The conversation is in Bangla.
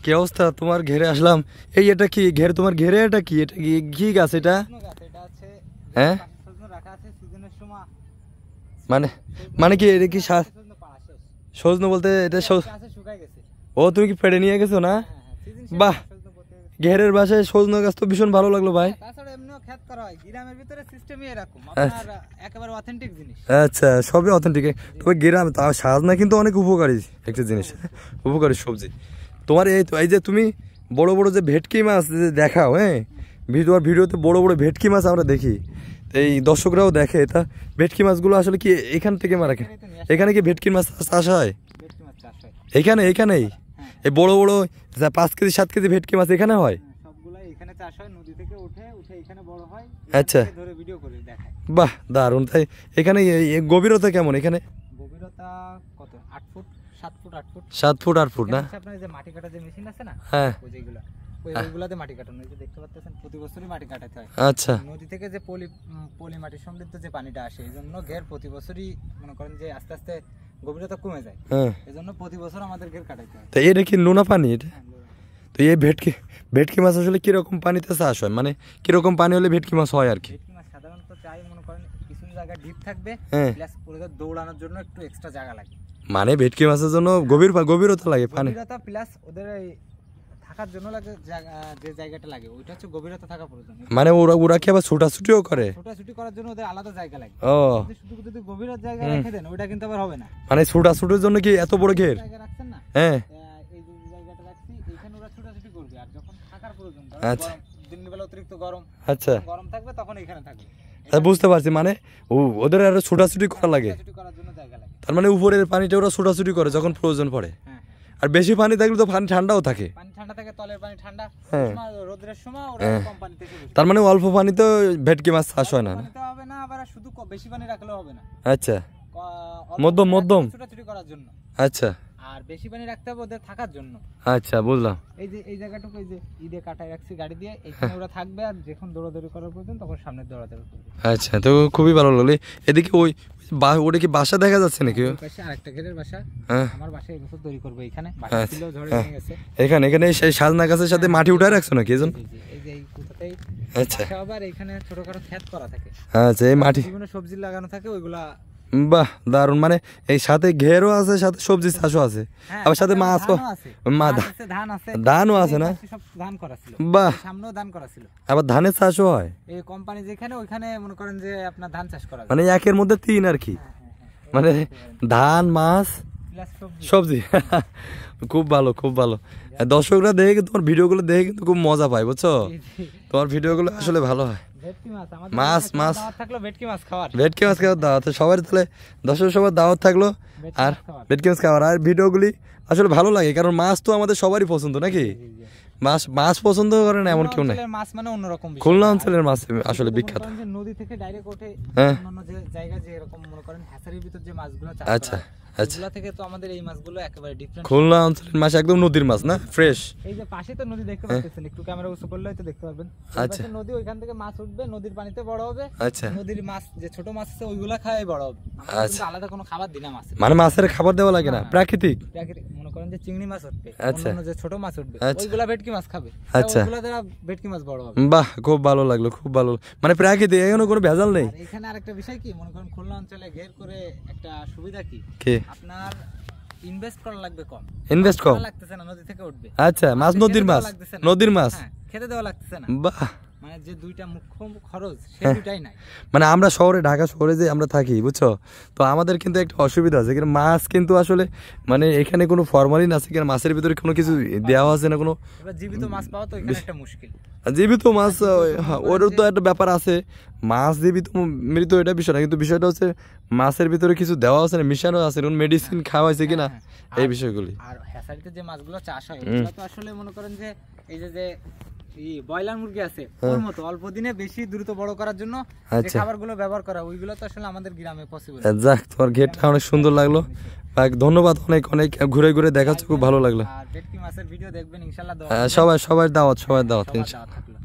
কি অবস্থা তোমার? ঘেরে আসলাম। এই এটা কি ঘেরে? তোমার ঘেরে এটা কি? এটা কি কি গাছ এটা? হ্যাঁ মানে মানে কি এটা কি সজনে বলতে এটা ও তুমি কি পেড়ে নিয়ে গেছো না? বাহ, ঘেরের বাসায় সজনে গাছ তো ভীষণ ভালো লাগলো ভাই। আচ্ছা, সবই অথেন্টিক। তবে গ্রাম সাজনা কিন্তু অনেক উপকারী একটা জিনিস, উপকারী সবজি। তোমার এই তো এই যে তুমি বড় বড় যে ভেটকি মাছ যে দেখাও, হ্যাঁ তোমার ভিডিওতে বড় বড় ভেটকি মাছ আমরা দেখি, এই দর্শকরাও দেখে। তা ভেটকি মাছগুলো আসলে কি এখান থেকে মারা? এখানে কি ভেটকি মাছ চাষ হয়? এইখানেই এই বড় বড় 5 কেজি 7 কেজি ভেটকি মাছ এখানে হয়? আচ্ছা, বাহ দারুণ। তাই এখানে গভীরতা কেমন? এখানে 7 ফুট 8 ফুট না? মাটি কাটা যে মেশিন আছে না, হ্যাঁ ওইগুলাতে মাটি কাটানো, এই যে দেখতে পাচ্ছেন প্রতি বছরই মাটি কাটাতে হয়। আচ্ছা, নদী থেকে যে পলি মাটি সমৃদ্ধ যে পানিটা আসে, এই জন্য ঘের প্রতি বছরই মনে করেন যে আস্তে আস্তে গভীরতা কমে যায়, এই জন্য প্রতি বছর আমাদের ঘের কাটাইতে হয়। তো এটা কি নোনা পানি এটা? তো এই ভেটকি মাছ আসলে কিরকম পানিতে চাষ হয়? মানে কিরকম পানি হলে ভেটকি মাছ হয় আর কি? ভেটকি মাছ সাধারণত চাই মনে করেন কিছু জায়গা ডিপ থাকবে, প্লাস ওদের দৌড়ানোর জন্য একটু এক্সট্রা জায়গা লাগে। মানে ভেটকি মাছের জন্য গভীরতা লাগে পানি, গভীরতা প্লাস ওদের থাকার জন্য লাগে যে জায়গাটা লাগে ওইটা হচ্ছে গভীরতা থাকা প্রয়োজন। মানে ওরা কি আবার ছোটাছুটিও করে? ছোটাছুটি করার জন্য ওদের আলাদা জায়গা লাগে। ও, যদি গভীর জায়গা রেখে দেন ওইটা কিন্তু আবার হবে না। মানে ছোটাছুটির জন্য কি এত বড় ঘের রাখছেন না? হ্যাঁ, এই যে জায়গাটা রাখছি এখানে ওরা ছোটাছুটি করবে, আর যখন থাকার প্রয়োজন, আচ্ছা দিনের বেলা অতিরিক্ত গরম, আচ্ছা গরম থাকবে তখন এখানে থাকবে। তাই বুঝতে পারছি, মানে ওদের আরো ছোটাছুটি করা লাগে, করার জন্য জায়গা লাগে। তার মানে উপরের পানিটা ওরা ছোটাছুটি করে যখন প্রয়োজন পড়ে। আর বেশি পানি থাকলে তো পানি ঠান্ডাও থাকে, পানি ঠান্ডা থাকে, তলের পানি ঠান্ডা, রোদের সময় ওরা কম পানি থেকে। তার মানে অল্প পানিতে ভেটকি মাছ চাষ হয় না? হবে না, আবার শুধু বেশি পানি রাখলেও হবে না। আচ্ছা, মধ্যম ছোটাছুটি করার জন্য। আচ্ছা, আর বেশি পানি রাখতে হবে ওদের থাকার জন্য। আচ্ছা, বুঝলাম। এই যে এই জায়গাটুকু এই যে ঈদে কাটায় রাখছি গাড়ি দিয়ে, এখানে ওরা থাকবে, আর যখন দৌড়াদৌড়ি করার প্রয়োজন তখন সামনে দৌড়াদৌড়ি করবে। আচ্ছা, তো খুবই ভালো লাগলো। এদিকে ওটা কি বাসা দেখা যাচ্ছে নাকি? আরেকটা ঘেরের বাসা, আমার বাসায় এবছর তৈরি করবো এখানে। এখানে সেই সাজনা গাছের সাথে মাটি উঠায় রাখছো নাকি? এই যে এই কোথাতেই আচ্ছা, আবার এখানে ছোটখাটো ক্ষেত করা থাকে। আচ্ছা, এই মাটি বিভিন্ন সবজি লাগানো থাকে ওইগুলা। বাহ দারুন, মানে এই সাথে ঘেরও আছে, সাথে সবজি চাষও আছে, আবার সাথে মাছও, ধানও আছে না? ধান করা ছিল, বাহ, সামনেও ধান করা ছিল। আবার ধানের চাষও হয়। এই কোম্পানি যেখানে ওইখানে মনে করেন যে আপনার ধান চাষ করা, মানে একের মধ্যে 3 আর কি, মানে ধান মাছ সবজি। খুব ভালো, খুব ভালো। দর্শকরা দেখে তোমার ভিডিওগুলো দেখে কিন্তু খুব মজা পায়, বুঝছো? তোমার ভিডিওগুলো আসলে ভালো হয়। মাছ থাকলো, ভেটকি মাছ খাওয়ার দাওয়াত সবার, তাহলে দর্শক সবার দাওয়াত থাকলো, আর ভেটকি মাছ খাওয়ার। আর ভিডিওগুলি আসলে ভালো লাগে, কারণ মাছ তো আমাদের সবারই পছন্দ নাকি? মাছ পছন্দ করেন এমন কেউ নাই। মাছ মানে অন্যরকম, খুলনা অঞ্চলের মাছ আসলে বিখ্যাত। নদী থেকে ডাইরেক্ট ওঠে, অন্যান্য যে জায়গা যে এরকম মনে করেন হ্যাচারির ভিতর যে মাছগুলো চাষ করা, আচ্ছা এগুলা থেকে তো আমাদের এই মাছগুলো একেবারে ডিফারেন্ট। খুলনা অঞ্চলের মাছ একদম নদীর মাছ না, ফ্রেশ। এই যে পাশে তো নদী দেখতে পাচ্ছেন, একটু ক্যামেরা উঁচু করলে হয়তো দেখতে পারবেন। আচ্ছা, নদী, ওইখান থেকে মাছ উঠবে, নদীর পানিতে বড় হবে। আচ্ছা, নদীর মাছ যে ছোট মাছ আছে ওইগুলা খায় বড় হবে। আচ্ছা, আলাদা কোনো খাবার দিনা মাছ, মানে মাছের খাবার দেওয়া লাগে না, প্রাকৃতিক। মনে করেন যে চিংড়ি মাছ উঠবে, অন্যান্য যে ছোট মাছ উঠবে ওইগুলা ভেটকি মাছ খাবে। আচ্ছা, ওইগুলা দ্বারা ভেটকি মাছ বড় হবে। বাহ, খুব ভালো লাগলো, খুব ভালো, মানে প্রাকৃতিক, এখানে কোনো ভেজাল নেই। এখানে আরেকটা বিষয় কি, মনে করেন খুলনা অঞ্চলে ঘের করে একটা সুবিধা কি, আপনার ইনভেস্ট করা লাগবে কম, লাগতেছে না, নদী থেকে উঠবে। আচ্ছা, মাছ নদীর মাছ খেতে দেওয়া লাগতেছে না। বাহ, মানে যে দুইটা মুখ্য খরচ সেই দুইটাই নাই। মানে আমরা ঢাকা শহরে যে আমরা থাকি, বুঝছো, তো আমাদের কিন্তু একটা অসুবিধা আছে, কিন্তু মাছ কিন্তু আসলে মানে এখানে কোনো ফরমালিন আছে কিনা, মাছের ভিতরে কোনো কিছু দেওয়া আছে না, কোনো জীবিত মাছ পাওয়া তো এখানে একটা মুশকিল। জীবিত মাছ ওরও তো একটা ব্যাপার আছে, মাছ জীবিত মৃত এটা বিষয় না, কিন্তু বিষয়টা হচ্ছে মাছের ভিতরে কিছু দেওয়া আছে না, মিশানো আছে, কোন মেডিসিন খাওয়া হয়েছে কিনা, এই বিষয়গুলি। আর হ্যাচারিতে যে মাছগুলো চাষ হয় ওগুলো তো আসলে মনে করেন যে এই যে ব্রয়লার মুরগি আছে ওর মতো অল্প দিনে বেশি দ্রুত বড় করার জন্য যে খাবারগুলো ব্যবহার করা, ওইগুলো তো আসলে আমাদের গ্রামে পসিবল। যাক, তোমার ঘেরটা অনেক সুন্দর লাগলো, ধন্যবাদ, অনেক ঘুরে ঘুরে দেখাচ্ছ, খুব ভালো লাগলো। আর ভেটকি মাছের ভিডিও দেখবেন ইনশাআল্লাহ। সবাই দাওয়াত, ইনশাআল্লাহ।